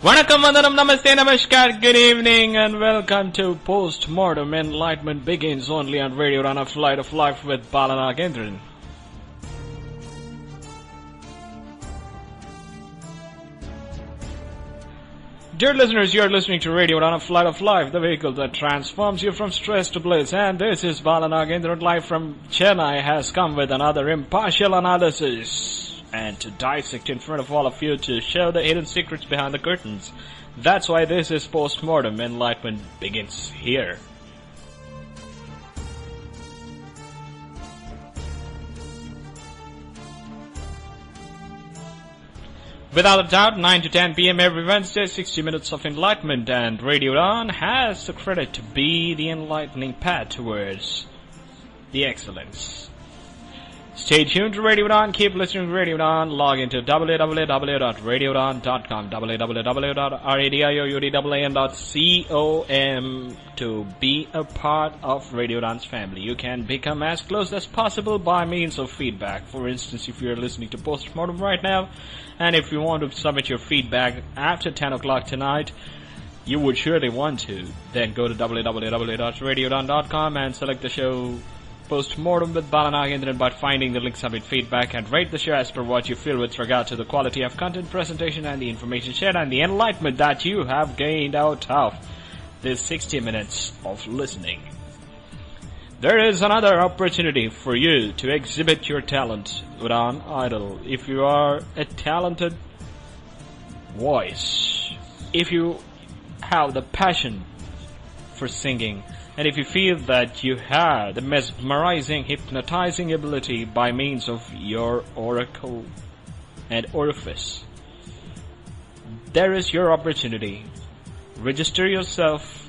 Vanakkam, Vandanam, Namaste, Namaskar, good evening and welcome to Post-Mortem. Enlightenment begins only on Radio Udaan, a flight of life with Balana Gendran. Dear listeners, you are listening to Radio Udaan, a flight of life, the vehicle that transforms you from stress to bliss. And this is Balana Gendran, live from Chennai, has come with another impartial analysis. And to dissect in front of all of you to show the hidden secrets behind the curtains. That's why this is Post-Mortem. Enlightenment begins here. Without a doubt, 9 to 10 p.m. every Wednesday, 60 minutes of enlightenment, and Radio Udaan has the credit to be the enlightening path towards the excellence. Stay tuned to Radio Udaan, keep listening to Radio Udaan, log into www.radioudaan.com, www.radioudaan.com to be a part of Radio Udaan's family. You can become as close as possible by means of feedback. For instance, if you are listening to Post-Mortem right now, and if you want to submit your feedback after 10 o'clock tonight, you would surely want to, then go to www.radioudaan.com and select the show Post-Mortem with Balanagendran by finding the link submit feedback and rate the show as per what you feel with regard to the quality of content presentation and the information shared and the enlightenment that you have gained out of this 60 minutes of listening. There is another opportunity for you to exhibit your talent, Udaan Idol. If you are a talented voice, if you have the passion for singing, and if you feel that you have the mesmerizing, hypnotizing ability by means of your oracle and orifice, there is your opportunity. Register yourself,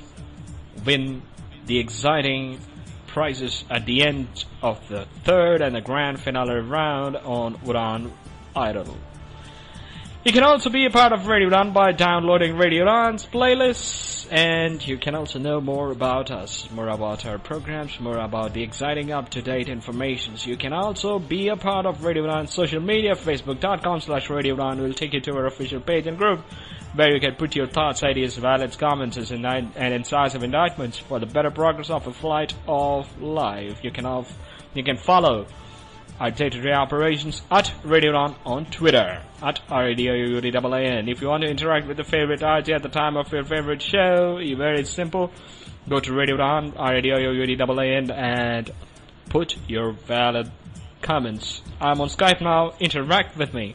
win the exciting prizes at the end of the third and the grand finale round on Udaan Idol. You can also be a part of Radio Udaan by downloading Radio Udaan's playlists, and you can also know more about us, more about our programs, more about the exciting up-to-date information. You can also be a part of Radio Udaan's social media. Facebook.com/Radio Udaan will take you to our official page and group, where you can put your thoughts, ideas, valid comments, and incisive indictments for the better progress of a flight of life. You can follow our day-to-day operations at Radio Udaan on Twitter, at Radio Udaan. If you want to interact with the favorite RJ at the time of your favorite show, very simple. Go to Radio Udaan, Radio Udaan, and put your valid comments. I'm on Skype now. Interact with me.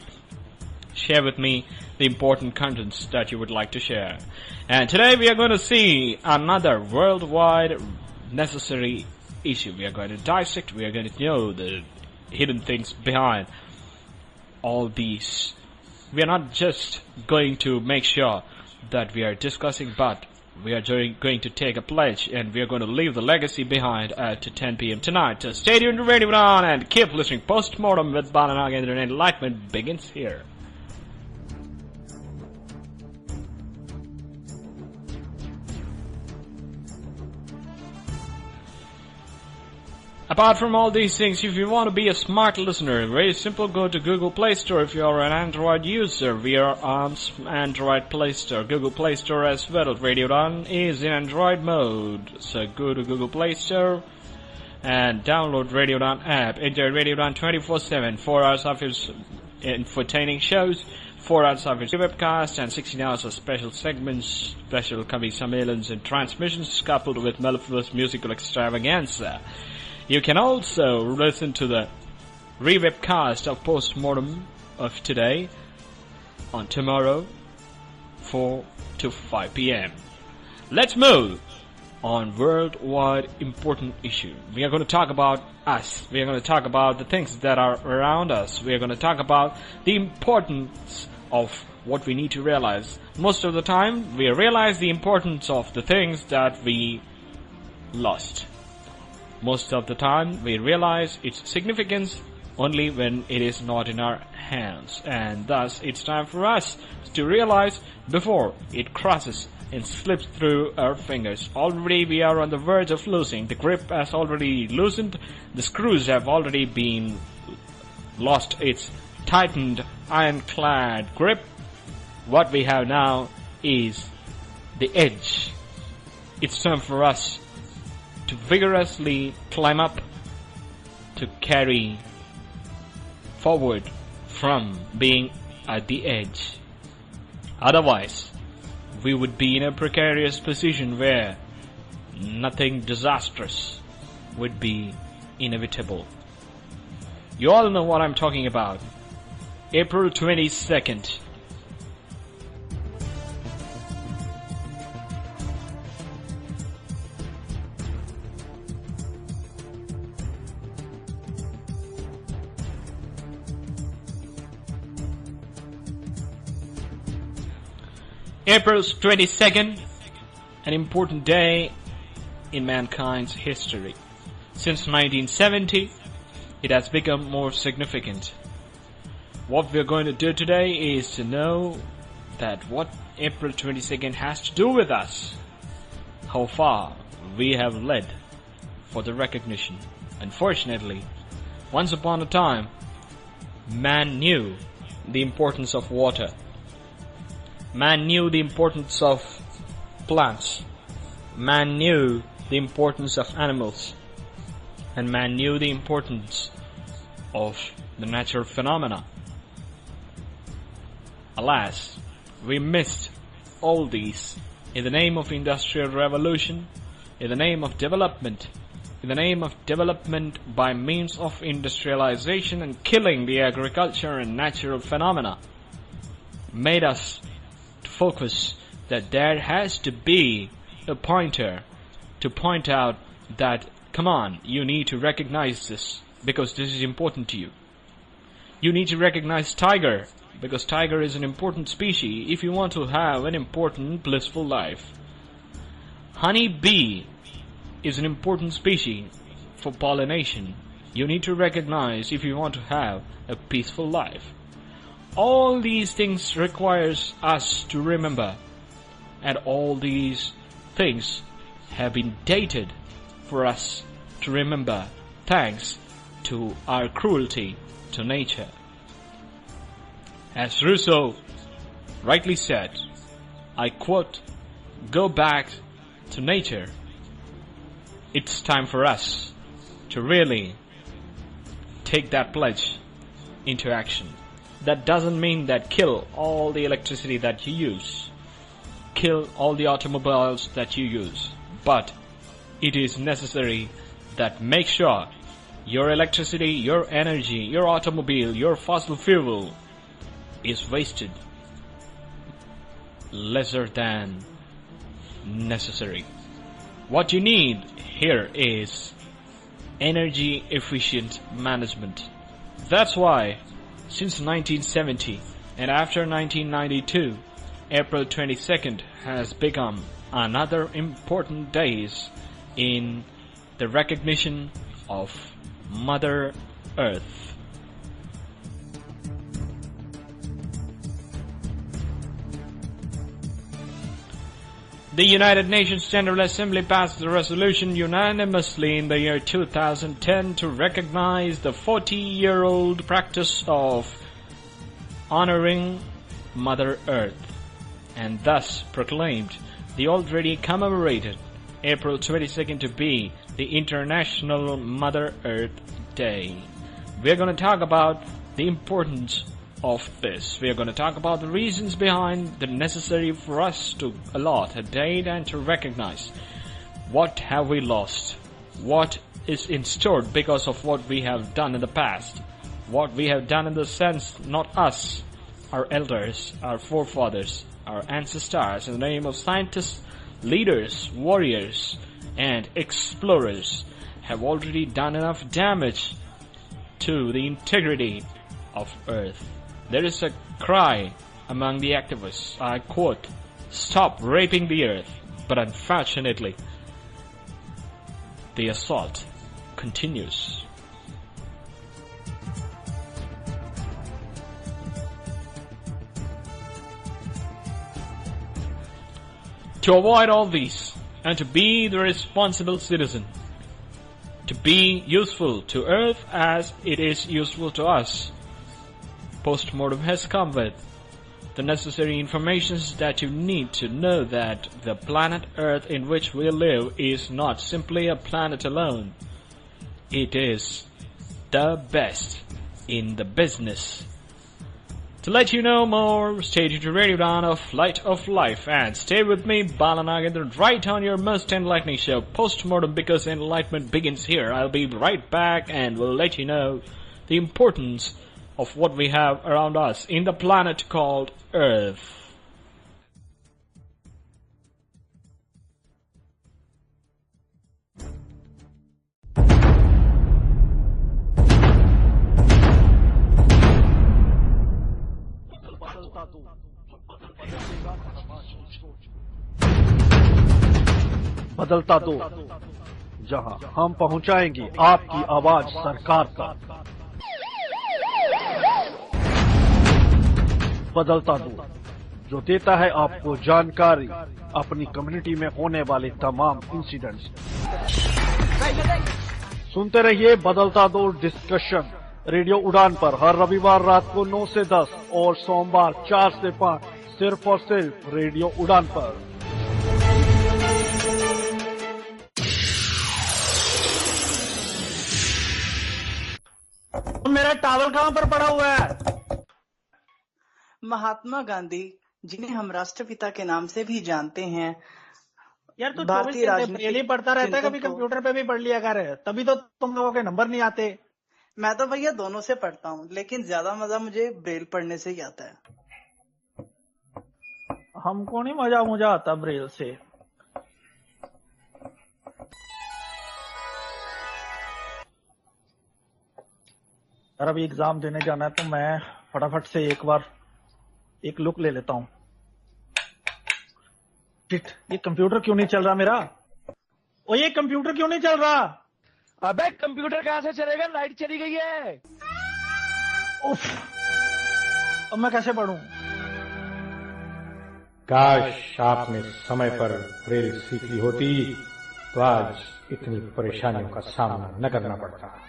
Share with me the important contents that you would like to share. And today we are going to see another worldwide necessary issue. We are going to dissect, we are going to know the hidden things behind all these. We are not just going to make sure that we are discussing, but we are going to take a pledge, and we are going to leave the legacy behind at 10 p.m. tonight. So stay tuned to Radio Udaan and keep listening. Post-Mortem with Balanagendran. Enlightenment begins here. Apart from all these things, if you want to be a smart listener, very simple, go to Google Play Store. If you are an Android user, we are on Android Play Store, Google Play Store as well. Radio Udaan is in Android mode, so go to Google Play Store and download Radio Udaan app. Enjoy Radio Udaan 24/7, 4 hours of his entertaining shows, 4 hours of his webcast, and 16 hours of special segments, special Kavi Sammelans and transmissions, coupled with mellifluous musical extravaganza. You can also listen to the re-webcast of Post-Mortem of today on tomorrow, 4 to 5 p.m. Let's move on worldwide important issue. We are going to talk about us. We are going to talk about the things that are around us. We are going to talk about the importance of what we need to realize. Most of the time, we realize the importance of the things that we lost. Most of the time, we realize its significance only when it is not in our hands. And thus, it's time for us to realize before it crosses and slips through our fingers. Already we are on the verge of losing. The grip has already loosened. The screws have already been lost its tightened, ironclad grip. What we have now is the edge. It's time for us to vigorously climb up, to carry forward from being at the edge. Otherwise, we would be in a precarious position where nothing disastrous would be inevitable. You all know what I'm talking about. April 22nd. April 22nd, an important day in mankind's history. Since 1970, it has become more significant. What we're going to do today is to know that what April 22nd has to do with us, how far we have led for the recognition. Unfortunately, once upon a time, man knew the importance of water. Man knew the importance of plants. Man knew the importance of animals. And man knew the importance of the natural phenomena. Alas, we missed all these in the name of industrial revolution, in the name of development, in the name of development by means of industrialization and killing the agriculture and natural phenomena, made us focus that there has to be a pointer to point out that, come on, you need to recognize this because this is important to you. You need to recognize tiger because tiger is an important species if you want to have an important blissful life. Honey bee is an important species for pollination. You need to recognize if you want to have a peaceful life. All these things requires us to remember, and all these things have been dated for us to remember thanks to our cruelty to nature. As Rousseau rightly said, I quote, "Go back to nature." It's time for us to really take that pledge into action. That doesn't mean that kill all the electricity that you use, kill all the automobiles that you use, but it is necessary that make sure your electricity, your energy, your automobile, your fossil fuel is wasted lesser than necessary. What you need here is energy efficient management. That's why since 1970 and after 1992, April 22nd has become another important day in the recognition of Mother Earth. The United Nations General Assembly passed the resolution unanimously in the year 2010 to recognize the 40-year-old practice of honoring Mother Earth, and thus proclaimed the already commemorated April 22nd to be the International Mother Earth Day. We're going to talk about the importance of this. We are going to talk about the reasons behind the necessary for us to allot a date and to recognize what have we lost, what is in store because of what we have done in the past, what we have done in the sense not us, our elders, our forefathers, our ancestors, in the name of scientists, leaders, warriors, and explorers have already done enough damage to the integrity of Earth. There is a cry among the activists, I quote, "Stop raping the earth," but unfortunately, the assault continues. To avoid all these and to be the responsible citizen, to be useful to Earth as it is useful to us, postmortem has come with the necessary information that you need to know that the planet Earth in which we live is not simply a planet alone. It is the best in the business. To let you know more, stay tuned to Radio Udaan of Flight of Life and stay with me, Bala Nagendran, right on your most enlightening show, Postmortem, because enlightenment begins here. I'll be right back and will let you know the importance of what we have around us in the planet called Earth. बदलता दो, जहां हम पहुंचाएंगे आपकी आवाज सरकार तक। बदलता दो, जो देता है आपको जानकारी अपनी कम्युनिटी में होने वाले तमाम इंसिडेंट्स। सुनते रहिए बदलता दो डिस्कशन रेडियो उड़ान पर हर रविवार रात को 9 से 10 और सोमवार 4 से 5 सिर्फ और सिर्फ रेडियो उड़ान पर। मेरा टावल कहां पर पड़ा हुआ है? महात्मा गांधी, जिन्हें हम राष्ट्रपिता के नाम से भी जानते हैं। यार तू 24 घंटे ब्रेल ही पढ़ता रहता है, कभी कंप्यूटर पे भी पढ़ लिया कर, तभी तो तुम लोगों के नंबर नहीं आते। मैं तो भैया दोनों से पढ़ता हूँ, लेकिन ज्यादा मजा मुझे ब्रेल पढ़ने से ही आता है। हमको नहीं मजा आता ब्रेल से। यार अभी एग्जाम देने जाना है, तो मैं फटाफट से एक बार एक लुक ले लेता हूँ। ये कंप्यूटर क्यों नहीं चल रहा मेरा? ओ ये कंप्यूटर क्यों नहीं चल रहा? अबे कंप्यूटर कहाँ से चलेगा, लाइट चली गई है। उफ, अब मैं कैसे पढ़ूं? काश आपने समय पर ब्रेल सीख ली होती तो आज इतनी परेशानियों का सामना न करना पड़ता।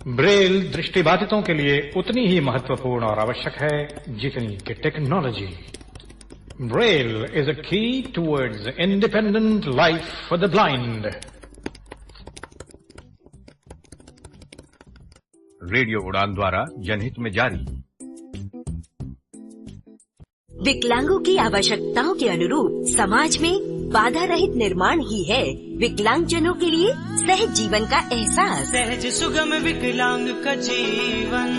ब्रेल दृष्टिबाधितों के लिए उतनी ही महत्वपूर्ण और आवश्यक है जितनी कि टेक्नोलॉजी। ब्रेल इज अ की towards independent life for the blind. Radio उड़ान द्वारा जनहित में जारी। विकलांगों की आवश्यकताओं के अनुरूप समाज में बाधा रहित निर्माण ही है विकलांगजनों के लिए सहज जीवन का एहसास। सहज सुगम विकलांग का जीवन,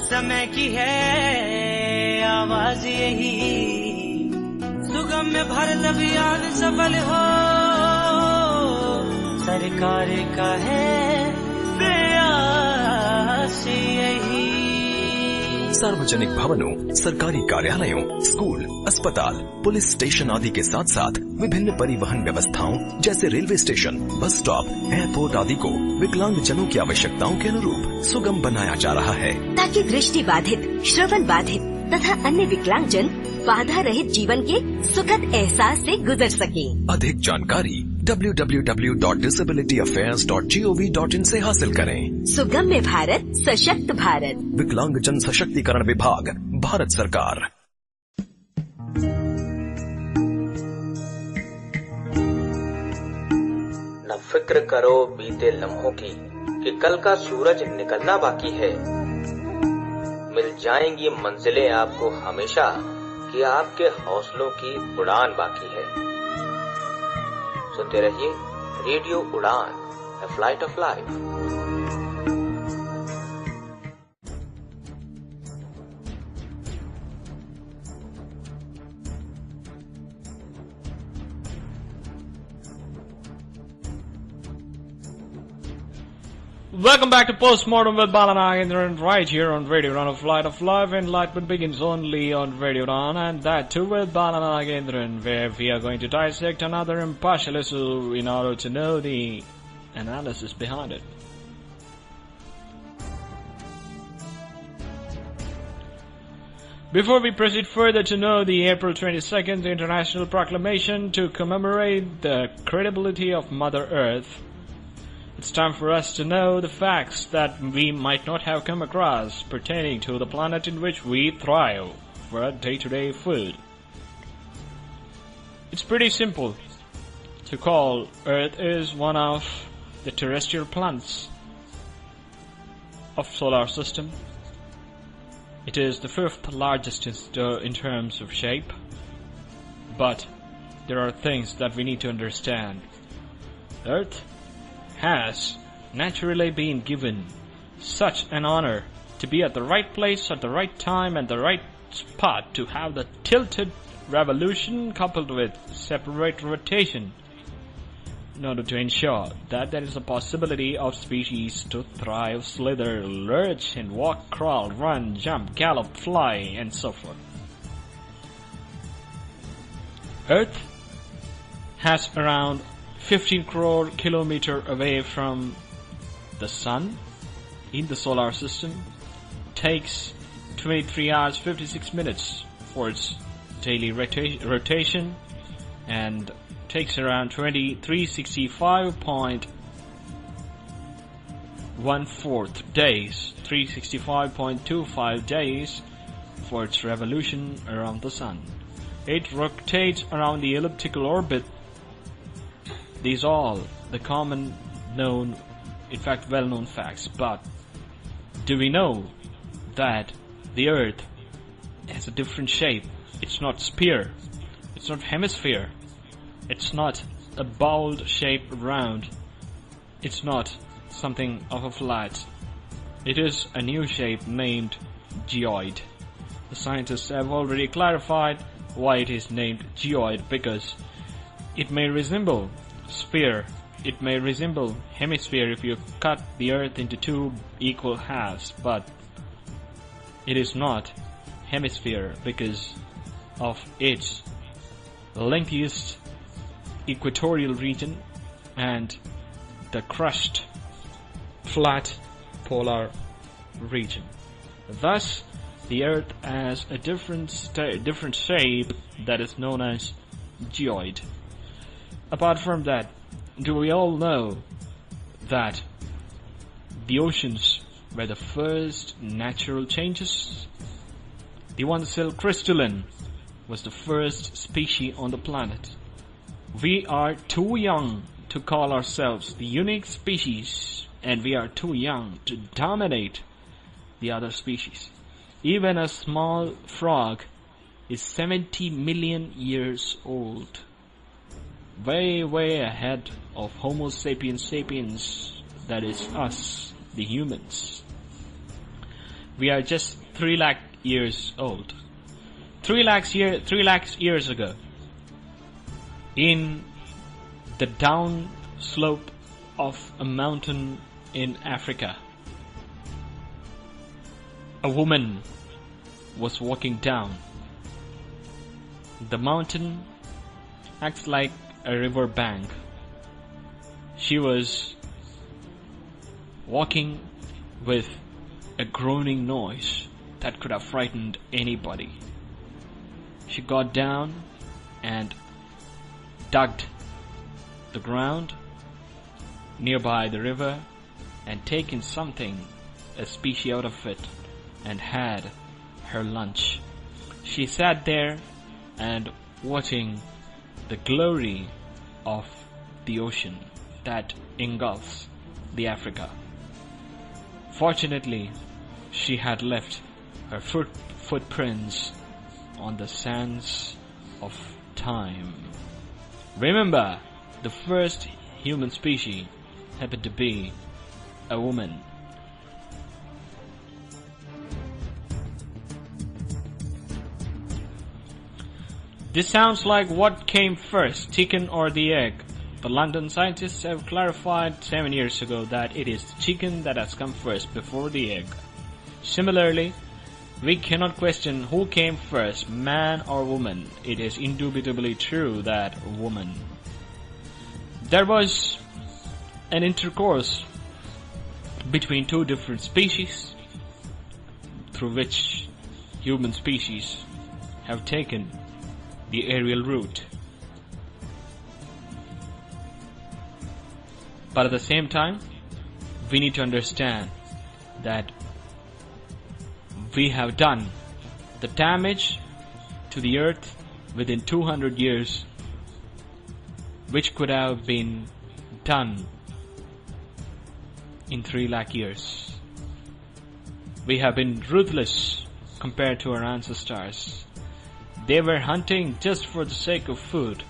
समय की है आवाज यही, सुगम में भारत अभियान सफल हो, सरकार का है प्रयास यही। सार्वजनिक भवनों, सरकारी कार्यालयों, स्कूल, अस्पताल, पुलिस स्टेशन आदि के साथ साथ विभिन्न परिवहन व्यवस्थाओं जैसे railway station, bus stop, airport आदि को विकलांग जनों की आवश्यकताओं के अनुरूप सुगम बनाया जा रहा है, ताकि दृष्टि बाधित, श्रवण बाधित तथा अन्य विकलांगजन बाधा रहित जीवन के सुखद एहसास से गुजर सके। अधिक जानकारी www.disabilityaffairs.gov.in से हासिल करें। सुगम्य भारत, सशक्त भारत, विकलांग जन सशक्तिकरण विभाग, भारत सरकार। न फिक्र करो बीते लम्हों की कि कल का सूरज निकलना बाकी है। मिल जाएंगी मंजिलें आपको हमेशा कि आपके हौसलों की उड़ान बाकी है। सुनते रहिए रेडियो उड़ान, the flight of life. Welcome back to Postmortem with Bala Nagendran, right here on Radio Udaan of Flight of Life. Enlightenment begins only on Radio Udaan, and that too with Bala Nagendran, where we are going to dissect another impartial issue in order to know the analysis behind it. Before we proceed further to know the April 22nd International Proclamation to commemorate the credibility of Mother Earth, it's time for us to know the facts that we might not have come across pertaining to the planet in which we thrive for our day-to-day food. It's pretty simple to call Earth is one of the terrestrial planets of solar system. It is the fifth largest in terms of shape, but there are things that we need to understand. Earth has naturally been given such an honor to be at the right place at the right time and the right spot to have the tilted revolution coupled with separate rotation in order to ensure that there is a possibility of species to thrive, slither, lurch, and walk, crawl, run, jump, gallop, fly, and so forth. Earth has around 15 crore kilometers away from the Sun in the solar system. Takes 23 hours 56 minutes for its daily rotation and takes around 365.25 days for its revolution around the Sun. It rotates around the elliptical orbit. These are all the common known, in fact well-known facts, but do we know that the Earth has a different shape? It's not sphere, it's not hemisphere, it's not a bowled shape round, it's not something of a flat. It is a new shape named geoid. The scientists have already clarified why it is named geoid, because it may resemble sphere, it may resemble hemisphere if you cut the Earth into two equal halves, but it is not hemisphere because of its lengthiest equatorial region and the crushed flat polar region. Thus, the Earth has a different shape that is known as geoid. Apart from that, do we all know that the oceans were the first natural changes? The one cell crystalline was the first species on the planet. We are too young to call ourselves the unique species, and we are too young to dominate the other species. Even a small frog is 70 million years old. Way ahead of Homo sapiens sapiens, that is us, the humans. We are just 3 lakh years old. 3 lakhs years ago, in the down slope of a mountain in Africa, a woman was walking down. The mountain acts like a river bank. She was walking with a groaning noise that could have frightened anybody. She got down and dug the ground nearby the river and taken something, a species out of it, and had her lunch. She sat there and watching the glory of the ocean that engulfs the Africa. Fortunately, she had left her footprints on the sands of time. Remember, the first human species happened to be a woman. This sounds like what came first, chicken or the egg. The London scientists have clarified 7 years ago that it is the chicken that has come first before the egg. Similarly, we cannot question who came first, man or woman. It is indubitably true that woman. There was an intercourse between two different species through which human species have taken the aerial route. But at the same time, we need to understand that we have done the damage to the earth within 200 years, which could have been done in 3 lakh years. We have been ruthless compared to our ancestors. They were hunting just for the sake of food.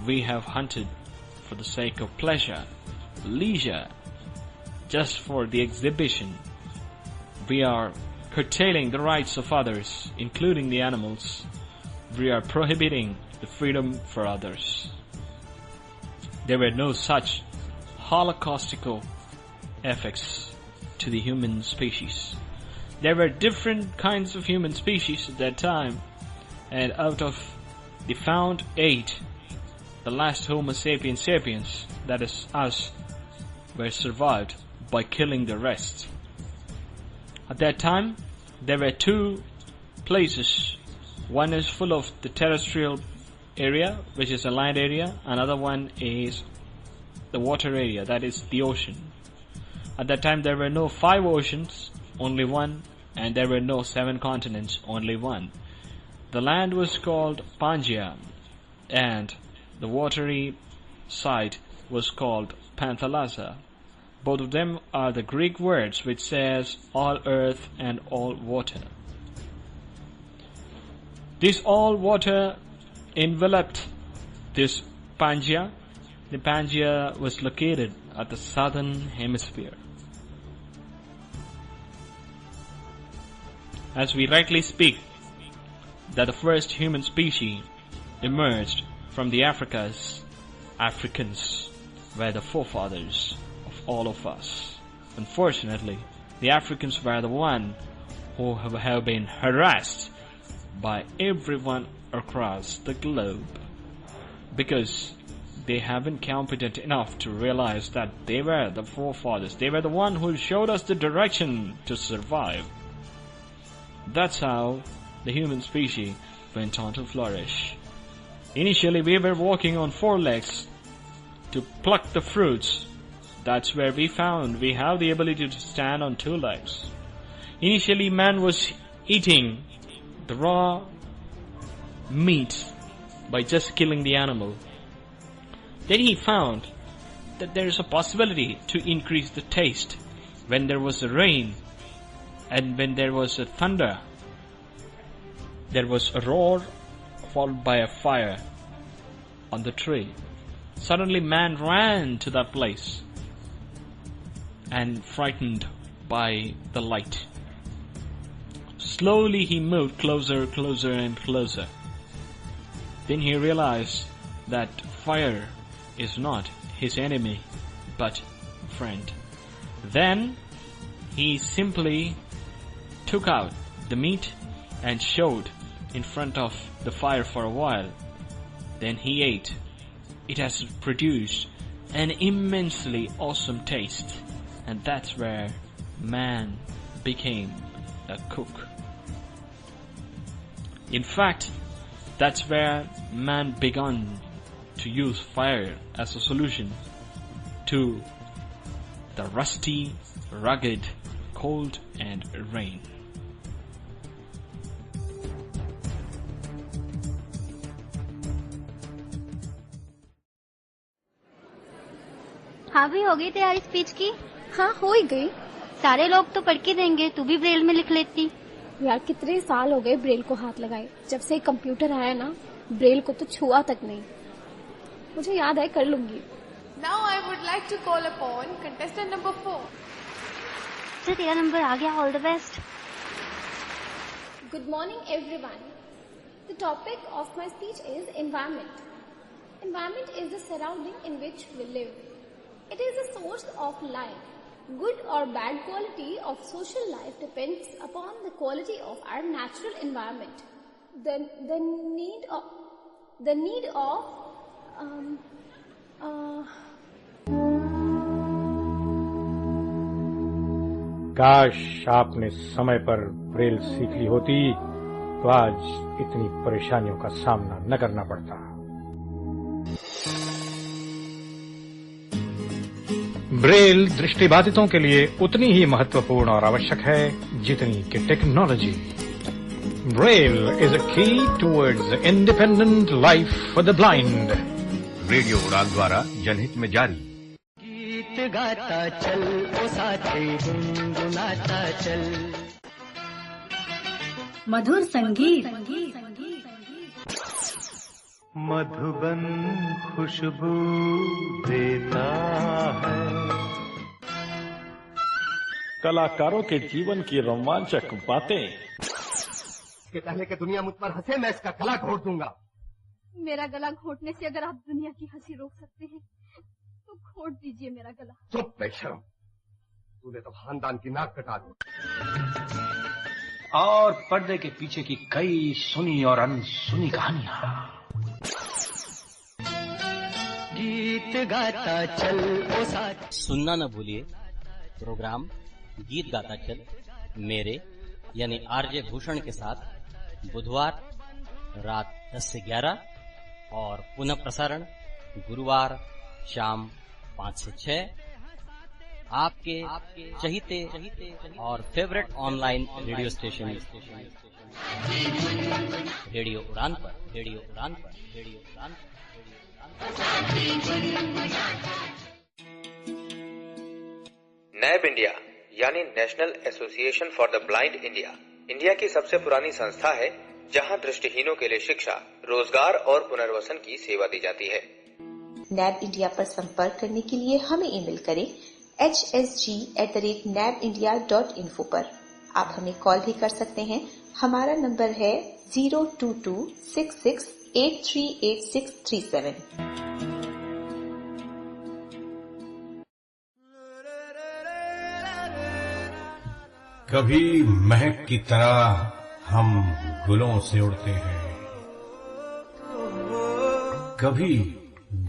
We have hunted for the sake of pleasure, leisure, just for the exhibition. We are curtailing the rights of others, including the animals. We are prohibiting the freedom for others. There were no such holocaustical effects to the human species. There were different kinds of human species at that time, and out of the found 8, the last Homo sapiens sapiens, that is us, were survived by killing the rest. At that time, there were 2 places. One is full of the terrestrial area, which is a land area. Another one is the water area, that is the ocean. At that time, there were no 5 oceans, only 1, and there were no 7 continents, only 1. The land was called Pangaea, and the watery side was called Panthalassa. Both of them are the Greek words which says all earth and all water. This all water enveloped this Pangaea. The Pangaea was located at the southern hemisphere. As we rightly speak, that the first human species emerged from the Africas. Africans were the forefathers of all of us. Unfortunately, the Africans were the one who have been harassed by everyone across the globe, because they haven't competent enough to realize that they were the forefathers. They were the one who showed us the direction to survive. That's how the human species went on to flourish. Initially, we were walking on 4 legs to pluck the fruits. That's where we found we have the ability to stand on 2 legs. Initially, man was eating the raw meat by just killing the animal. Then he found that there is a possibility to increase the taste when there was a rain and when there was a thunder. There was a roar followed by a fire on the tree. Suddenly man ran to that place and frightened by the light. Slowly he moved closer, closer and closer. Then he realized that fire is not his enemy but friend. Then he simply took out the meat and showed in front of the fire for a while. Then he ate. It has produced an immensely awesome taste, and that's where man became a cook. In fact, that's where man began to use fire as a solution to the rusty, rugged, cold and rain. हाँ भी हो गई तैयारी speech की? हाँ हो ही गई। सारे लोग तो पढ़ के देंगे, तू भी ब्रेल में लिख लेती। यार कितने साल हो गए ब्रेल को हाथ लगाए, जब से कंप्यूटर आया ना ब्रेल को तो छुआ तक नहीं। मुझे याद है, कर लूंगी। Now I would like to call upon contestant number 4. चल तेरा नंबर आ गया, all the best. Good morning everyone. The topic of my speech is environment. Environment is the surrounding in which we live. It is the source of life. Good or bad quality of social life depends upon the quality of our natural environment. The need of काश आपने समय पर Braille सीख ली होती तो आज इतनी परेशानियों का सामना न करना पड़ता। ब्रेल दृष्टिबाधितों के लिए उतनी ही महत्वपूर्ण और आवश्यक है जितनी कि टेक्नोलॉजी। ब्रेल इज अ की towards independent life for the blind. Radio उड़ान द्वारा जनहित में जारी। गीत गाता चल ओ साथी गुनगुनाता चल। मधुर संगीत मधुबन खुशबू देता है। कलाकारों के जीवन की रोमांचक बातें। इसके पहले कि दुनिया मुझ पर हंसे मैं इसका गला घोट दूंगा। मेरा गला घोटने से अगर आप दुनिया की हंसी रोक सकते हैं तो घोट दीजिए मेरा गला। चुप बेशरम, तूने तो खानदान की नाक कटा दी। और पर्दे के पीछे की कई सुनी और अनसुनी कहानियां। गीत गाता चल ओ साथ। सुनना न भूलिए प्रोग्राम गीत गाता चल मेरे यानी आरजे भूषण के साथ बुधवार रात 10 से 11 और पुनः प्रसारण गुरुवार शाम 5 से 6 आपके चहीते और favourite online radio station radio उड़ान पर। नैब इंडिया यानी national association for the blind India की सबसे पुरानी संस्था है जहां दृष्टिहीनों के लिए शिक्षा, रोजगार और पुनर्वसन की सेवा दी जाती है। नैब इंडिया पर संपर्क करने के लिए हमें ईमेल करें hsg@nabindia.info पर। आप हमें कॉल भी कर सकते हैं। हमारा नंबर है 02266838637। कभी महक की तरह हम गुलों से उड़ते हैं, कभी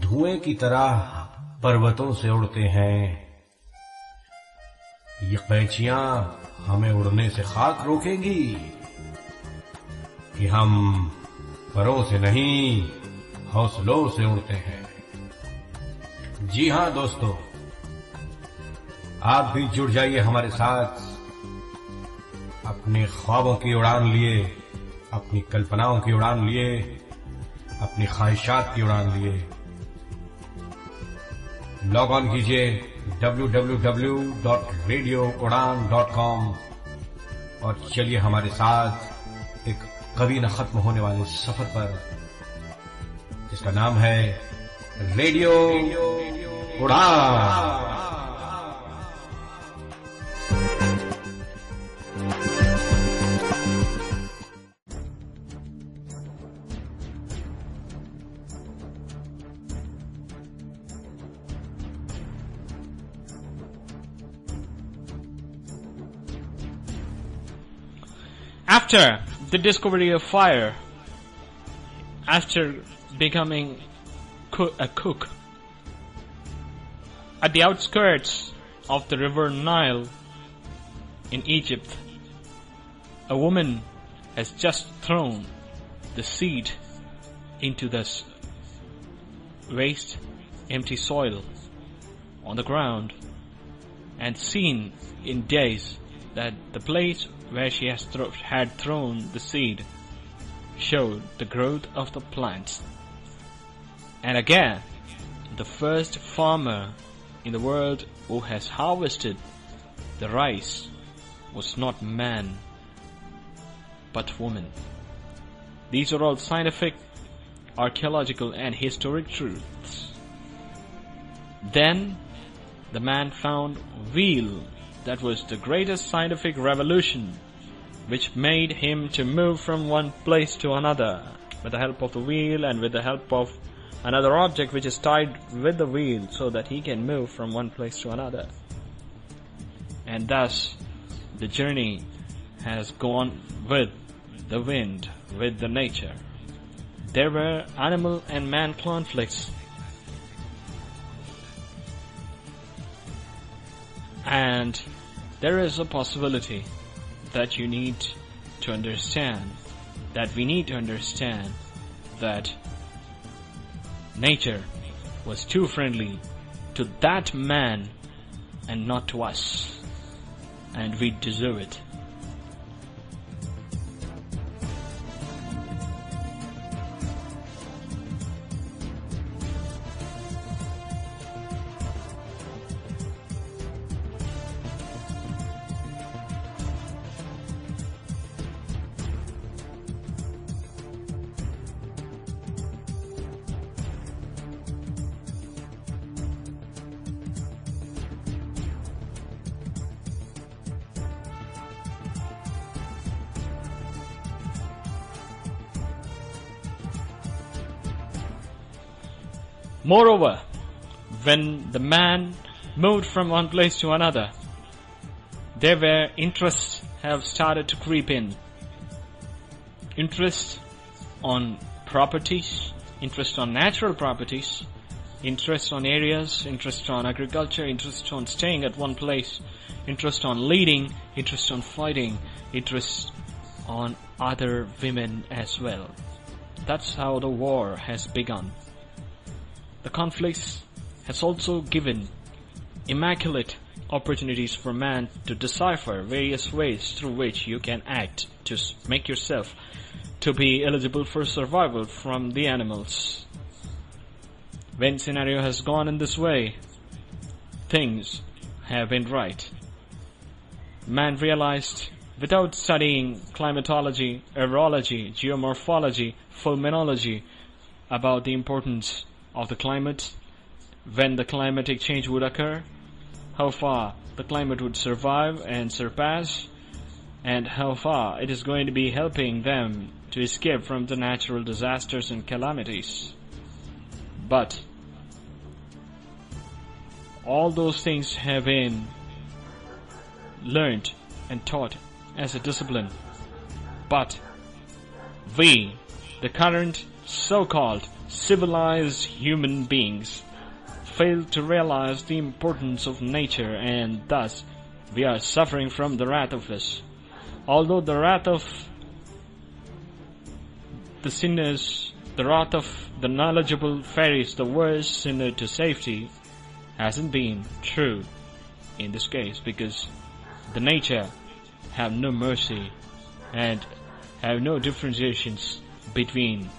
धुएं की तरह पर्वतों से उड़ते हैं। ये कैचियां हमें उड़ने से खाक रोकेंगी कि हम परों से नहीं हौसलों से उड़ते हैं। जी हां दोस्तों, आप भी जुड़ जाइए हमारे साथ। अपने ख्वाबों की उड़ान लिए, अपनी कल्पनाओं की उड़ान लिए, अपनी ख्वाहिशात की उड़ान लिए लॉग ऑन कीजिए www.radioudan.com और चलिए हमारे साथ एक कभी न खत्म होने वाले सफर पर, जिसका नाम है रेडियो उड़ान। After the discovery of fire, after becoming a cook at the outskirts of the river Nile in Egypt, a woman has just thrown the seed into this waste, empty soil on the ground and seen in days that the place where she had thrown the seed showed the growth of the plants. And again, the first farmer in the world who has harvested the rice was not man, but woman. These are all scientific, archaeological and historic truths. Then the man found wheel. That was the greatest scientific revolution which made him to move from one place to another with the help of the wheel and with the help of another object which is tied with the wheel so that he can move from one place to another. And thus the journey has gone with the wind, with the nature. There were animal and man conflicts, and there is a possibility that you need to understand, that we need to understand, that nature was too friendly to that man and not to us, and we deserve it. Moreover, when the man moved from one place to another, there were interests have started to creep in. Interest on properties, interest on natural properties, interest on areas, interest on agriculture, interest on staying at one place, interest on leading, interest on fighting, interest on other women as well. That's how the war has begun. The conflicts has also given immaculate opportunities for man to decipher various ways through which you can act to make yourself to be eligible for survival from the animals. When scenario has gone in this way, things have been right. Man realized without studying climatology, aerology, geomorphology, fulminology about the importance of the climate, when the climatic change would occur, how far the climate would survive and surpass, and how far it is going to be helping them to escape from the natural disasters and calamities. But all those things have been learned and taught as a discipline. But we, the current so-called civilized human beings, fail to realize the importance of nature, and thus we are suffering from the wrath of this. Although the wrath of the sinners, the wrath of the knowledgeable ferries the worst sinner to safety, hasn't been true in this case, because the nature have no mercy and have no differentiations between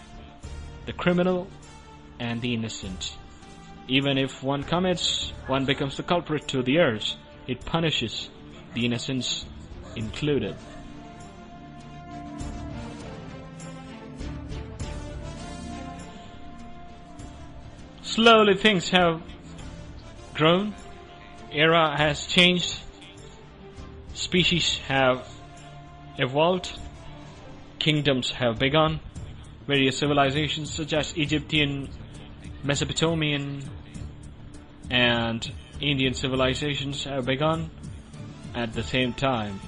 the criminal and the innocent. Even if one commits, one becomes the culprit to the earth, it punishes the innocents included. Slowly things have grown, era has changed, species have evolved, kingdoms have begun, various civilizations such as Egyptian, Mesopotamian, and Indian civilizations have begun. At the same time,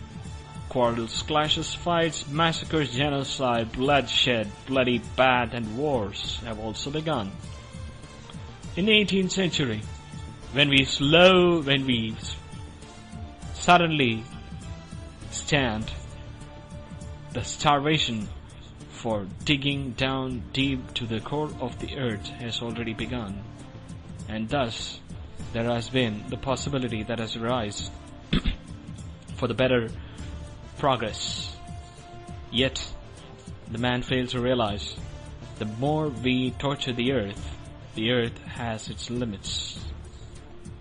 quarrels, clashes, fights, massacres, genocide, bloodshed, bloody bad, and wars have also begun. In the 18th century, when we suddenly stand, the starvation for digging down deep to the core of the earth has already begun, and thus there has been the possibility that has arisen for the better progress. Yet the man fails to realize the more we torture the earth has its limits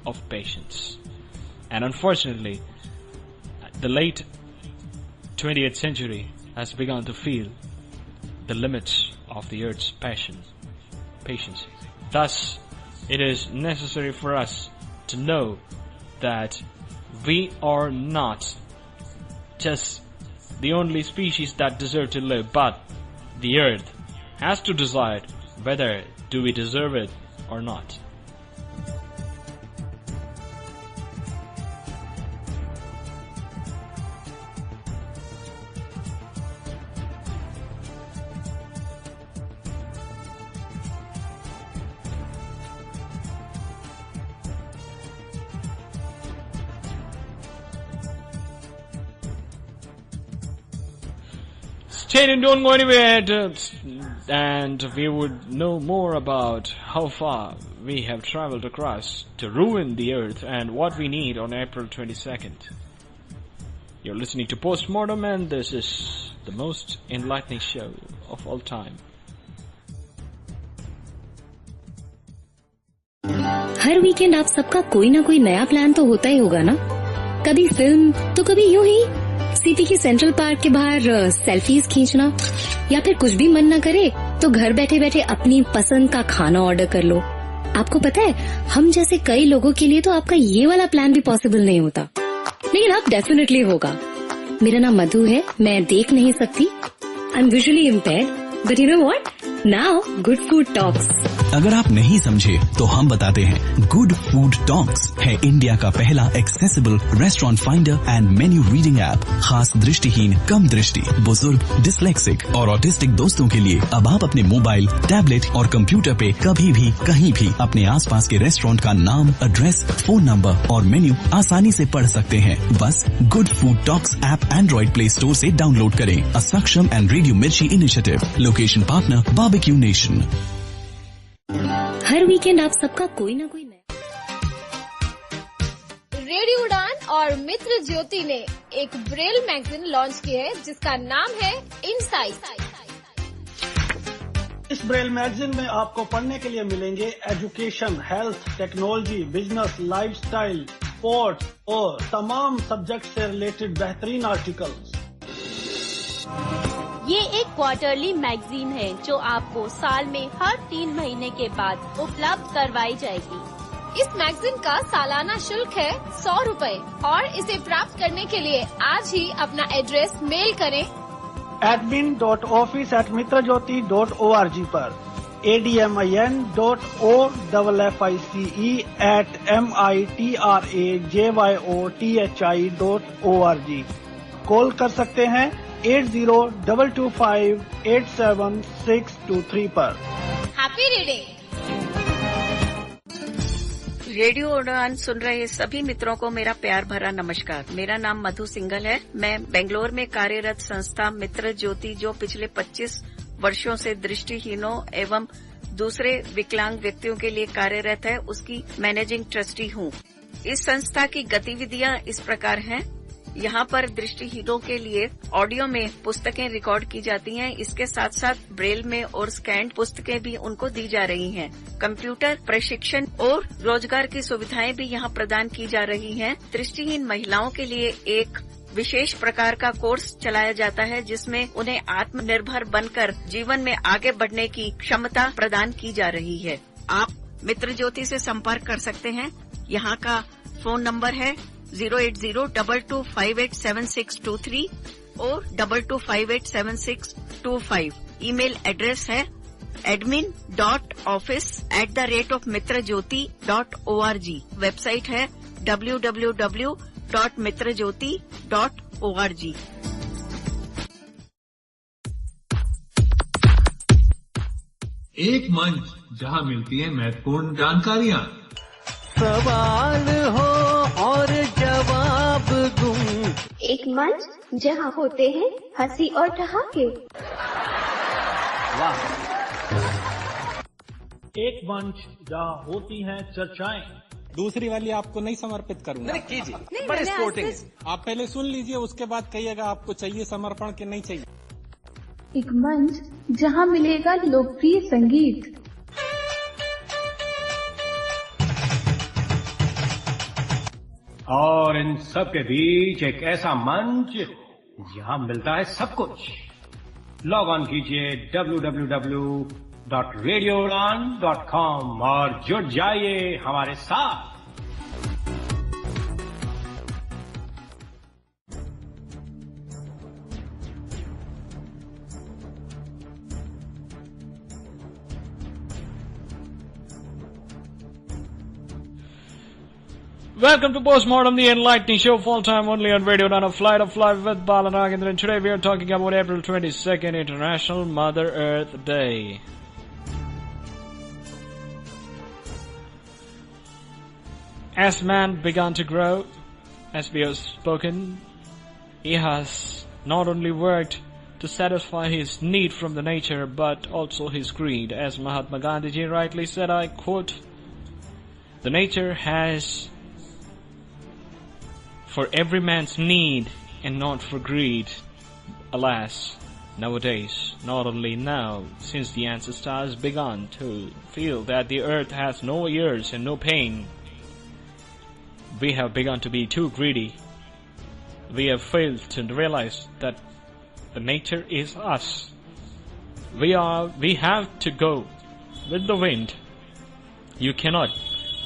of patience. And unfortunately, the late 20th century has begun to feel the limits of the earth's patience. Thus, it is necessary for us to know that we are not just the only species that deserve to live, but the earth has to decide whether do we deserve it or not. Stay tuned, don't go anywhere, and we would know more about how far we have traveled across to ruin the earth and what we need on April 22nd. You're listening to Postmortem, and this is the most enlightening show of all time. Her weekend आप सबका कोई ना कोई नया plan तो होता ही होगा ना। कभी फिल्म तो कभी यूं ही सिटी की सेंट्रल पार्क के बाहर सेल्फीज खींचना, या फिर कुछ भी मन न करे तो घर बैठे बैठे अपनी पसंद का खाना ऑर्डर कर लो। आपको पता है, हम जैसे कई लोगों के लिए तो आपका ये वाला प्लान भी पॉसिबल नहीं होता, लेकिन अब डेफिनेटली होगा। मेरा नाम मधु है, मैं देख नहीं सकती, I am visually impaired, but you know what, now good Food talks. अगर आप नहीं समझे तो हम बताते हैं। गुड फूड टॉक्स है इंडिया का पहला accessible restaurant finder and menu reading app, खास दृष्टिहीन, कम दृष्टि, बुजुर्ग, डिस्लेक्सिक और ऑटिस्टिक दोस्तों के लिए। अब आप अपने मोबाइल, टैबलेट और कंप्यूटर पे कभी भी कहीं भी अपने आसपास के रेस्टोरेंट का नाम, एड्रेस, फोन नंबर और मेन्यू आसानी से पढ़ सकते हैं। बस Good Food Talks app Android Play Store से डाउनलोड करें। A Saksham and radio Mirchi initiative, location partner Barbeque Nation. हर वीकेंड आप सबका कोई ना कोई नया। रेडियो उड़ान और मित्र ज्योति ने एक ब्रेल मैगजीन लॉन्च की है जिसका नाम है इनसाइट। इस ब्रेल मैगजीन में आपको पढ़ने के लिए मिलेंगे education, health, technology, business, lifestyle, sports और तमाम सब्जेक्ट से रिलेटेड बेहतरीन आर्टिकल्स। ये एक क्वार्टरली मैगजीन है जो आपको साल में हर 3 महीने के बाद उपलब्ध करवाई जाएगी। इस मैगजीन का सालाना शुल्क है 100 रुपए और इसे प्राप्त करने के लिए आज ही अपना एड्रेस मेल करें admin.office@mitrajyoti.org पर, admin.o@mitrajothi.org। कॉल कर सकते हैं 8022587623 पर। Happy reading. रेडियो उड़ान सुन रहे सभी मित्रों को मेरा प्यार भरा नमस्कार। मेरा नाम मधु सिंघल है। मैं बेंगलोर में कार्यरत संस्था मित्र ज्योति, जो पिछले 25 वर्षों से दृष्टिहीनों एवं दूसरे विकलांग व्यक्तियों के लिए कार्यरत है, उसकी मैनेजिंग ट्रस्टी हूँ। इस संस्था की गतिविधियाँ इस प्रकार हैं। यहाँ पर दृष्टिहीनों के लिए ऑडियो में पुस्तकें रिकॉर्ड की जाती हैं। इसके साथ साथ ब्रेल में और स्कैन्ड पुस्तकें भी उनको दी जा रही हैं। कंप्यूटर प्रशिक्षण और रोजगार की सुविधाएं भी यहाँ प्रदान की जा रही हैं। दृष्टिहीन महिलाओं के लिए एक विशेष प्रकार का कोर्स चलाया जाता है जिसमें उन्हें आत्मनिर्भर बनकर जीवन में आगे बढ़ने की क्षमता प्रदान की जा रही है। आप मित्र ज्योति से संपर्क कर सकते हैं। यहाँ का फोन नंबर है 08022587623 और 22587625। ईमेल एड्रेस है admin.office@mitrajyoti.org। वेबसाइट है www.mitrajyoti.org। एक मंच जहां मिलती है महत्वपूर्ण जानकारियां, सवाल हो और जवाब दूं। एक मंच जहां होते हैं हंसी और ठहाके। वाह। एक मंच जहां होती हैं चर्चाएं। दूसरी वाली आपको नहीं समर्पित करूंगा। नहीं कीजिए, बड़े स्पोर्टिंग। आप पहले सुन लीजिए, उसके बाद कहिएगा आपको चाहिए समर्पण कि नहीं चाहिए। एक मंच जहां मिलेगा लोकप्रिय संगीत। और इन सब के बीच एक ऐसा मंच जहां मिलता है सब कुछ। लॉग ऑन कीजिए www.radioudan.com और जुड़ जाइए हमारे साथ। Welcome to Postmortem, the enlightening show, full time only on Radio Udaan, a flight of life with Bala Nagendra. And today we are talking about April 22nd, International Mother Earth Day. As man began to grow, as we have spoken, he has not only worked to satisfy his need from the nature, but also his greed. As Mahatma Gandhi ji rightly said, I quote, "The nature has for every man's need and not for greed." Alas, nowadays, not only now, since the ancestors began to feel that the earth has no years and no pain, we have begun to be too greedy. We have failed to realize that the nature is us. We have to go with the wind. You cannot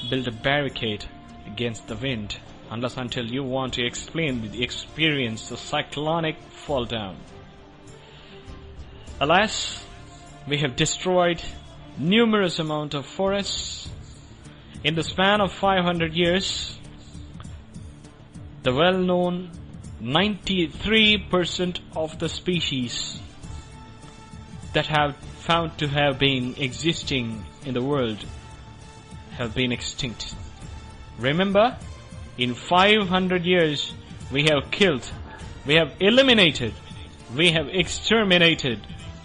build a barricade against the wind unless until you want to experience the cyclonic fall down. Alas, we have destroyed numerous amount of forests. In the span of 500 years, the well-known 93% of the species that have found to have been existing in the world have been extinct. Remember, in 500 years, we have killed, we have eliminated, we have exterminated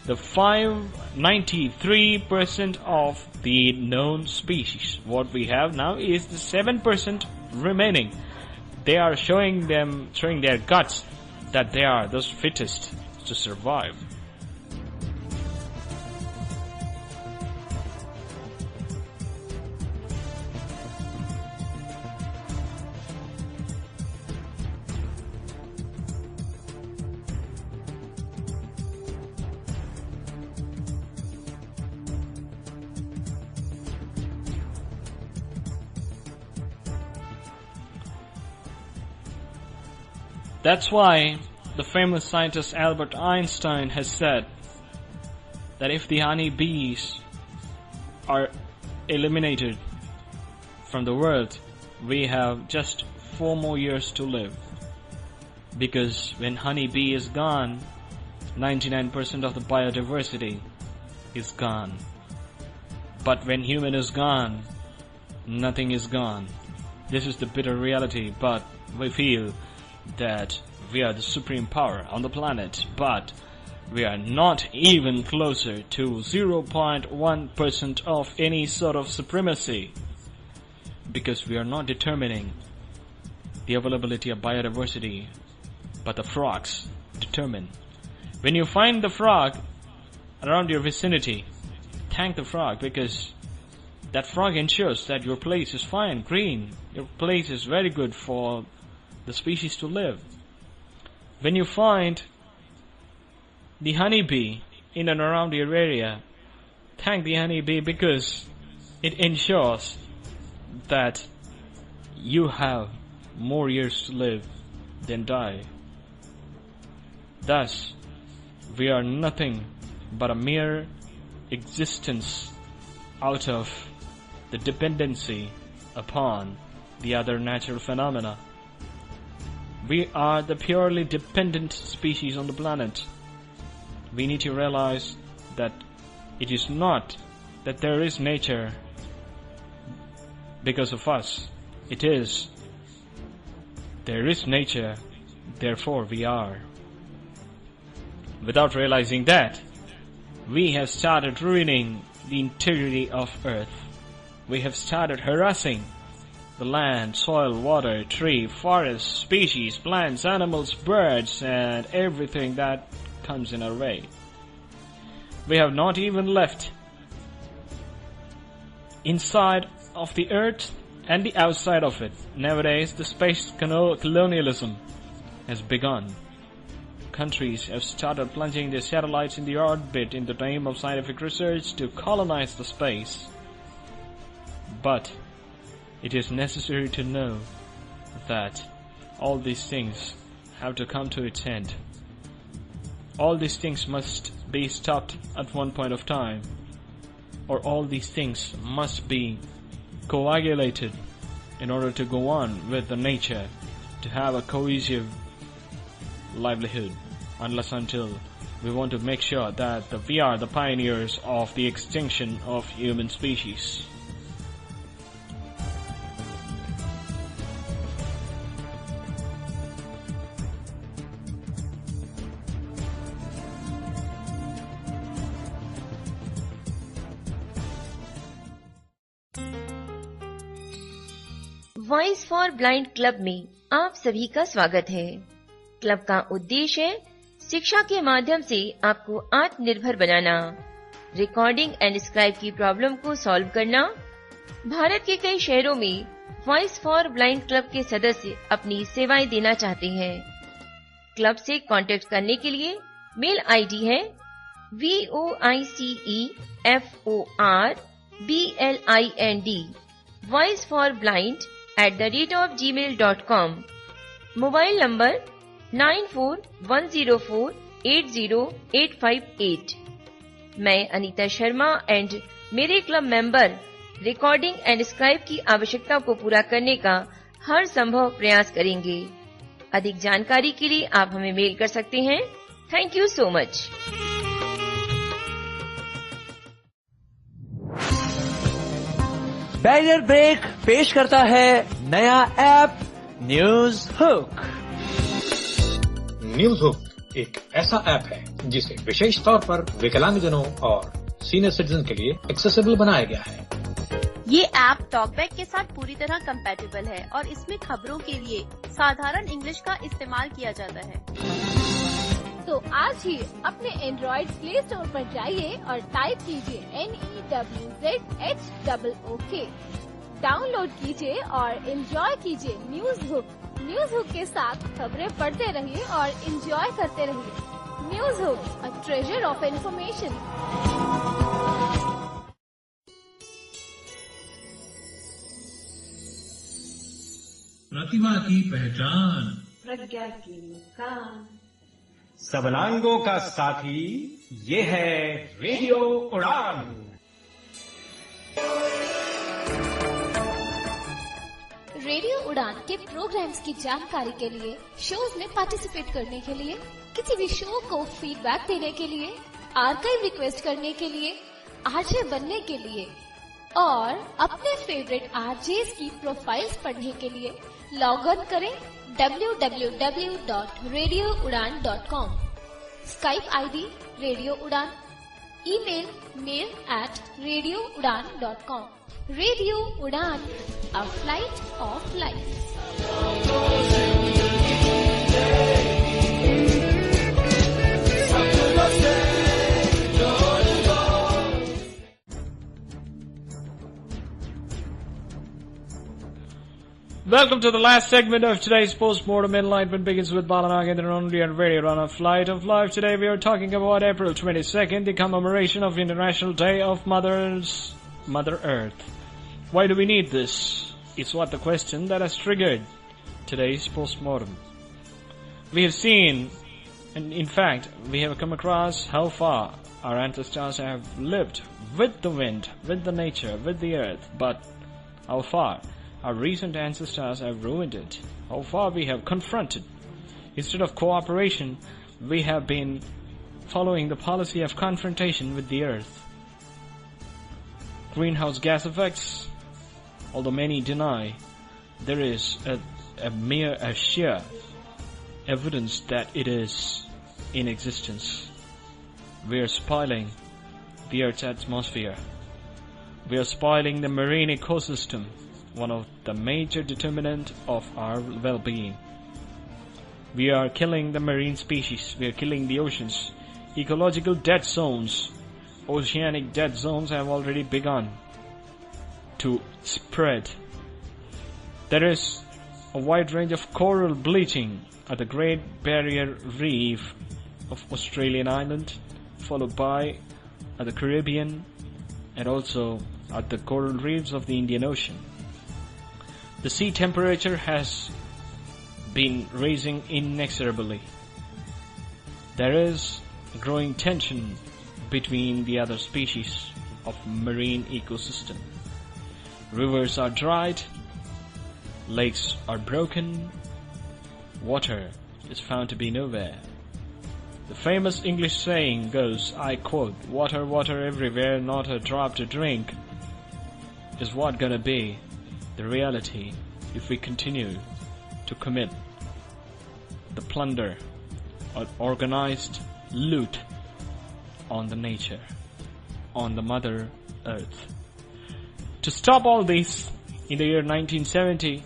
the 93% of the known species. What we have now is the 7% remaining. They are showing their guts that they are those fittest to survive. That's why the famous scientist Albert Einstein has said that if the honeybees are eliminated from the world, we have just 4 more years to live. Because when honeybee is gone, 99% of the biodiversity is gone. But when human is gone, nothing is gone. This is the bitter reality, but we feel that we are the supreme power on the planet, but we are not even closer to 0.1% of any sort of supremacy, because we are not determining the availability of biodiversity, but the frogs determine. When you find the frog around your vicinity, thank the frog, because that frog ensures that your place is fine, green, your place is very good for the species to live. When you find the honeybee in and around your area, thank the honeybee, because it ensures that you have more years to live than die. Thus, we are nothing but a mere existence out of the dependency upon the other natural phenomena. We are the purely dependent species on the planet. We need to realize that it is not that there is nature because of us. It is there is nature, therefore we are. Without realizing that, we have started ruining the integrity of Earth. We have started harassing the land, soil, water, tree, forest, species, plants, animals, birds, and everything that comes in our way. We have not even left inside of the earth and the outside of it. Nowadays, the space colonialism has begun. Countries have started plunging their satellites in the orbit in the name of scientific research to colonize the space. But it is necessary to know that all these things have to come to its end. All these things must be stopped at one point of time, or all these things must be coagulated in order to go on with the nature, to have a cohesive livelihood, unless until we want to make sure that we are the pioneers of the extinction of human species. Voice for blind club में आप सभी का स्वागत है। Club का उद्देश्य है शिक्षा के माध्यम से आपको आत्मनिर्भर बनाना, रिकॉर्डिंग एंड स्क्राइब की प्रॉब्लम को सॉल्व करना। भारत के कई शहरों में वॉइस फॉर ब्लाइंड क्लब के सदस्य अपनी सेवाएं देना चाहते हैं। क्लब से कांटेक्ट करने के लिए मेल आईडी है voiceforblind voiceforblind@gmail.com। Mobile number 9410480858। मैं अनीता शर्मा एंड मेरे club member recording and scribe की आवश्यकता को पूरा करने का हर संभव प्रयास करेंगे। अधिक जानकारी के लिए आप हमें मेल कर सकते हैं। Thank you so much. Barrier Break पेश करता है नया app News Hook. News Hook एक ऐसा ऐप है जिसे विशेष तौर पर विकलांगजनों और सीनियर सिटीजन के लिए एक्सेसिबल बनाया गया है। ये ऐप टॉकबैक के साथ पूरी तरह कंपैटिबल है और इसमें खबरों के लिए साधारण इंग्लिश का इस्तेमाल किया जाता है। तो आज ही अपने एंड्रॉइड प्ले स्टोर पर जाइए और टाइप कीजिए NEWZHOOK। डाउनलोड कीजिए और एंजॉय कीजिए न्यूज हुक। न्यूज हुक के साथ खबरें पढ़ते रहिए और एंजॉय करते रहिए। News hook, a treasure of information. प्रतिभा की पहचान, प्रज्ञा की मुस्कान, सबलांगों का साथी, ये है रेडियो उड़ान। रेडियो उड़ान के प्रोग्राम्स की जानकारी के लिए, शोज में पार्टिसिपेट करने के लिए, किसी भी शो को फीडबैक देने के लिए, आर्काइव रिक्वेस्ट करने के लिए, आरजे बनने के लिए और अपने फेवरेट आरजेस की प्रोफाइल्स पढ़ने के लिए लॉग ऑन करें www.radioudan.com। स्काइप आईडी रेडियो उड़ान, ईमेल mail@radioudan.com। रेडियो उड़ान, a flight of life. Welcome to the last segment of today's Postmortem Enlightenment begins with Balanagendran only on Radio Run, a Flight of Life. Today we are talking about April 22nd, the commemoration of International Day of Mother Earth. Why do we need this? It's what the question that has triggered today's postmortem. We have seen, and in fact, we have come across how far our ancestors have lived with the wind, with the nature, with the earth, but how far our recent ancestors have ruined it, how far we have confronted. Instead of cooperation, we have been following the policy of confrontation with the earth. Greenhouse gas effects, although many deny, there is a sheer evidence that it is in existence. We are spoiling the Earth's atmosphere. We are spoiling the marine ecosystem, one of the major determinant of our well-being. We are killing the marine species. We are killing the oceans. Ecological dead zones, oceanic dead zones have already begun to spread. There is a wide range of coral bleaching at the Great Barrier Reef of Australian Island, followed by at the Caribbean and also at the coral reefs of the Indian Ocean. The sea temperature has been rising inexorably. There is growing tension between the other species of marine ecosystem. Rivers are dried, lakes are broken, water is found to be nowhere. The famous English saying goes, I quote, "Water, water everywhere, not a drop to drink," is what gonna be the reality if we continue to commit the plunder or organized loot on the nature, on the Mother Earth. To stop all this, in the year 1970,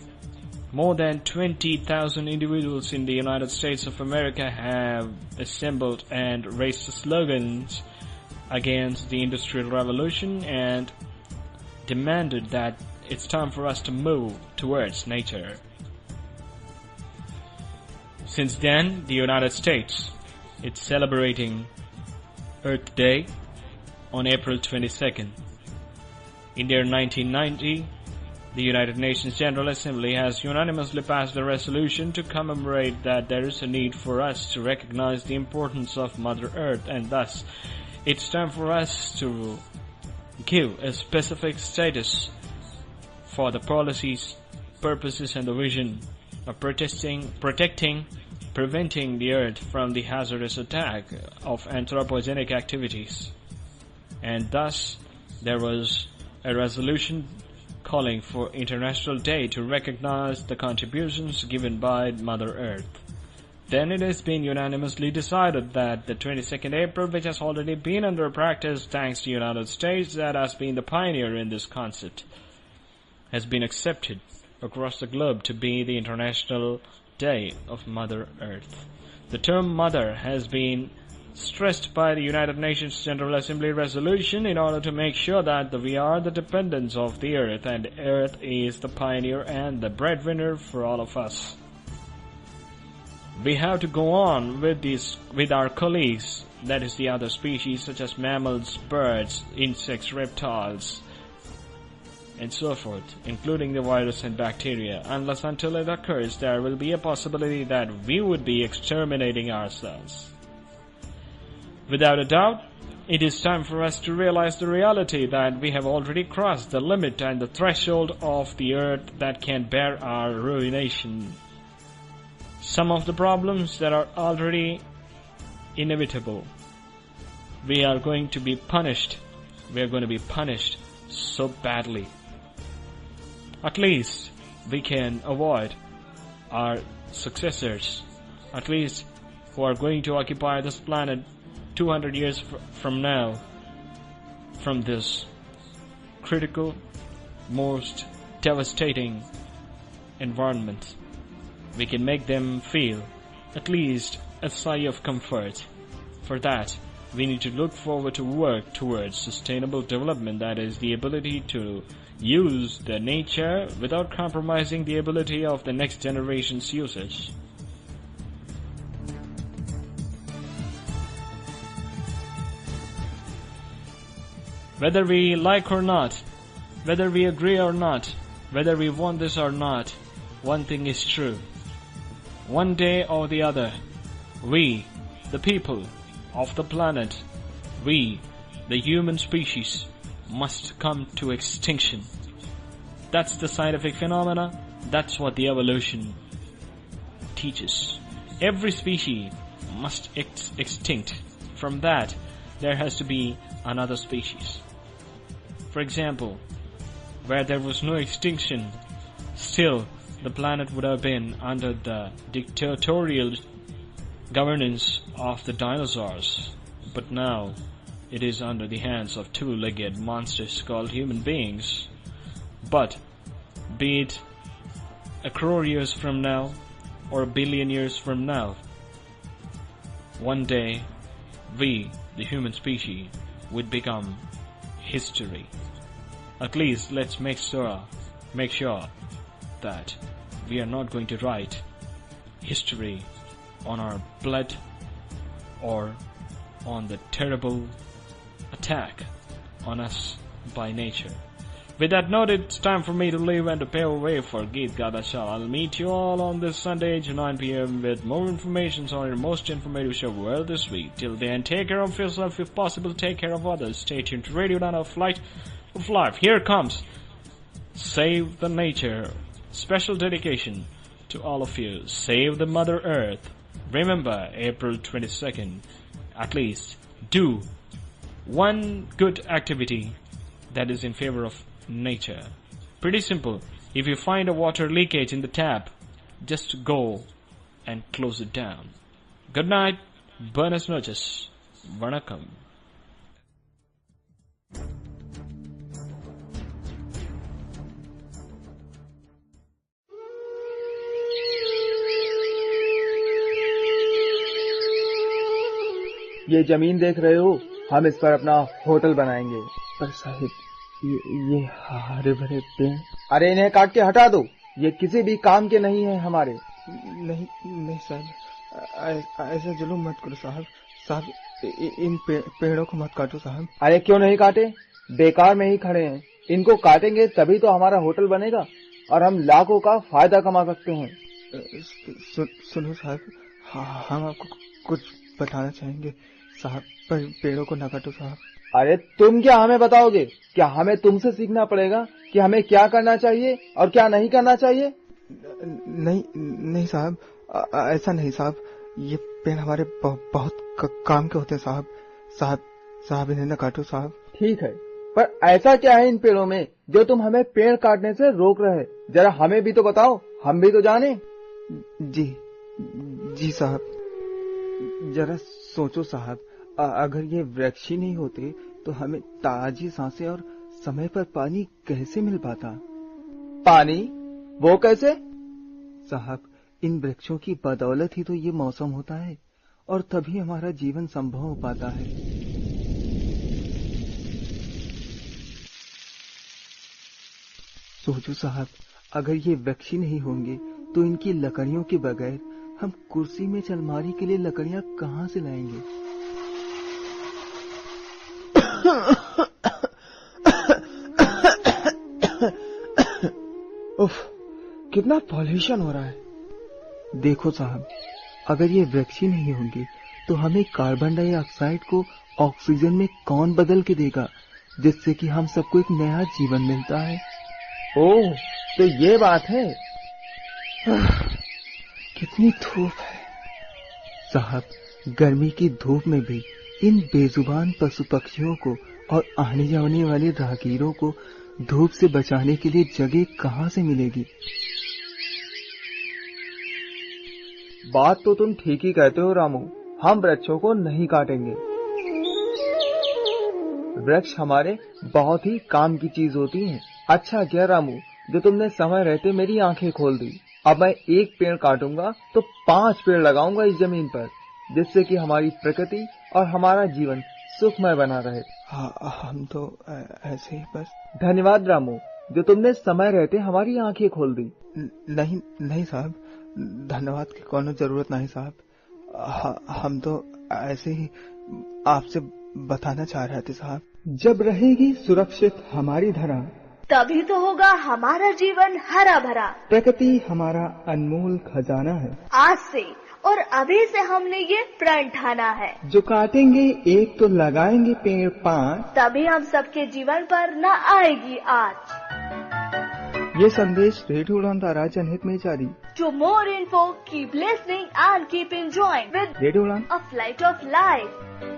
more than 20,000 individuals in the United States of America have assembled and raised slogans against the Industrial Revolution and demanded that it's time for us to move towards nature. Since then, the United States is celebrating Earth Day on April 22nd. In their 1990, the United Nations General Assembly has unanimously passed a resolution to commemorate that there is a need for us to recognize the importance of Mother Earth, and thus it's time for us to give a specific status for the policies, purposes, and the vision of protecting, preventing the Earth from the hazardous attack of anthropogenic activities. And thus, there was a resolution calling for International Day to recognize the contributions given by Mother Earth. Then it has been unanimously decided that the 22nd April, which has already been under practice thanks to the United States that has been the pioneer in this concept, has been accepted across the globe to be the International Day of Mother Earth. The term Mother has been stressed by the United Nations General Assembly resolution in order to make sure that we are the dependents of the Earth, and Earth is the pioneer and the breadwinner for all of us. We have to go on with our colleagues, that is the other species such as mammals, birds, insects, reptiles, and so forth, including the virus and bacteria. Unless until it occurs, there will be a possibility that we would be exterminating ourselves. Without a doubt, it is time for us to realize the reality that we have already crossed the limit and the threshold of the Earth that can bear our ruination. Some of the problems that are already inevitable, we are going to be punished. We are going to be punished so badly. At least we can avoid our successors, at least who are going to occupy this planet 200 years from now, from this critical, most devastating environment. We can make them feel at least a sigh of comfort. For that, we need to look forward to work towards sustainable development, that is the ability to use the nature without compromising the ability of the next generation's usage. Whether we like or not, whether we agree or not, whether we want this or not, one thing is true. One day or the other, we, the people of the planet, we, the human species, must come to extinction. That's the scientific phenomena. That's what the evolution teaches. Every species must extinct. From that, there has to be another species. For example, where there was no extinction, still the planet would have been under the dictatorial governance of the dinosaurs. But now, it is under the hands of two-legged monsters called human beings. But, be it a crore years from now, or a billion years from now, one day, we, the human species, would become history. At least let's make sure that we are not going to write history on our blood or on the terrible attack on us by nature. With that note, it's time for me to leave and to pave way for Geet Gata Shah. I'll meet you all on this Sunday at 9 p.m. with more information on your most informative show World This Week. Till then, take care of yourself. If possible, take care of others. Stay tuned to Radio Udaan, Flight of Life. Here comes Save the Nature. Special dedication to all of you. Save the Mother Earth. Remember, April 22nd. At least do one good activity that is in favor of nature. Pretty simple. If you find a water leakage in the tap, just go and close it down. Good night. Buenas noches. Vanakkam. ये जमीन देख रहे हो, हम इस पर अपना hotel बनाएंगे। पर साहिब, ये हरे भरे पेड़, अरे इन्हें काट के हटा दो, ये किसी भी काम के नहीं है हमारे। नहीं साहब, ऐसा जुल्म मत करो साहब। इन पेड़ों को मत काटो साहब। अरे क्यों नहीं काटे, बेकार में ही खड़े हैं। इनको काटेंगे तभी तो हमारा होटल बनेगा और हम लाखों का फायदा कमा सकते हैं। सुनो साहब, हम आपको कुछ बताना चाहेंगे साहब, पर पेड़ों को न काटो साहब। अरे तुम क्या हमें बताओगे? क्या हमें तुमसे सीखना पड़ेगा कि हमें क्या करना चाहिए और क्या नहीं करना चाहिए? नहीं साहब, ऐसा नहीं साहब, ये पेड़ हमारे बहुत काम के होते हैं साहब, इन्हें न काटो साहब। ठीक है, पर ऐसा क्या है इन पेड़ों में जो तुम हमें पेड़ काटने से रोक रहे? जरा हमें भी तो बताओ, हम भी तो जाने। जी साहब, जरा सोचो साहब, अगर ये वृक्ष ही नहीं होते तो हमें ताजी सांसें और समय पर पानी कैसे मिल पाता? पानी? वो कैसे? साहब, इन वृक्षों की बदौलत ही तो ये मौसम होता है और तभी हमारा जीवन संभव हो पाता है। सोचो साहब, अगर ये वृक्ष ही नहीं होंगे तो इनकी लकड़ियों के बगैर हम कुर्सी में अलमारी के लिए लकड़ियां कहां से लाएंगे? उफ, कितना पॉल्यूशन हो रहा है। देखो साहब, अगर ये वृक्ष ही नहीं होंगे तो हमें कार्बन डाइऑक्साइड को ऑक्सीजन में कौन बदल के देगा, जिससे कि हम सबको एक नया जीवन मिलता है। ओह, तो ये बात है। कितनी धूप है साहब, गर्मी की धूप में भी इन बेजुबान पशु पक्षियों को और आने जाने वाले राहगीरों को धूप से बचाने के लिए जगह कहां से मिलेगी? बात तो तुम ठीक ही कहते हो रामू, हम वृक्षों को नहीं काटेंगे। वृक्ष हमारे बहुत ही काम की चीज होती हैं। अच्छा क्या रामू, जो तुमने समय रहते मेरी आंखें खोल दी। अब मैं एक पेड़ काटूंगा तो 5 पेड़ लगाऊंगा इस जमीन पर, जिससे कि हमारी प्रकृति और हमारा जीवन सुखमय बना रहे। हम तो ऐसे ही बस। धन्यवाद रामू, जो तुमने समय रहते हमारी आंखें खोल दी। नहीं साहब, धन्यवाद की कोनो जरूरत नहीं साहब। हम तो ऐसे ही आपसे बताना चाह रहे थे साहब। जब रहेगी सुरक्षित हमारी धरा, तभी तो होगा हमारा जीवन हरा भरा। प्रकृति हमारा अनमोल खजाना है। आज से और अभी से हमने ये प्रण ठाना है, जो काटेंगे एक तो लगाएंगे पेड़ 5, तभी हम सबके जीवन पर न आएगी आज। ये संदेश रेडियो उड़ान द्वारा जनहित में जारी। To more info, keep listening and keep enjoying with radio उड़ान, a flight of life.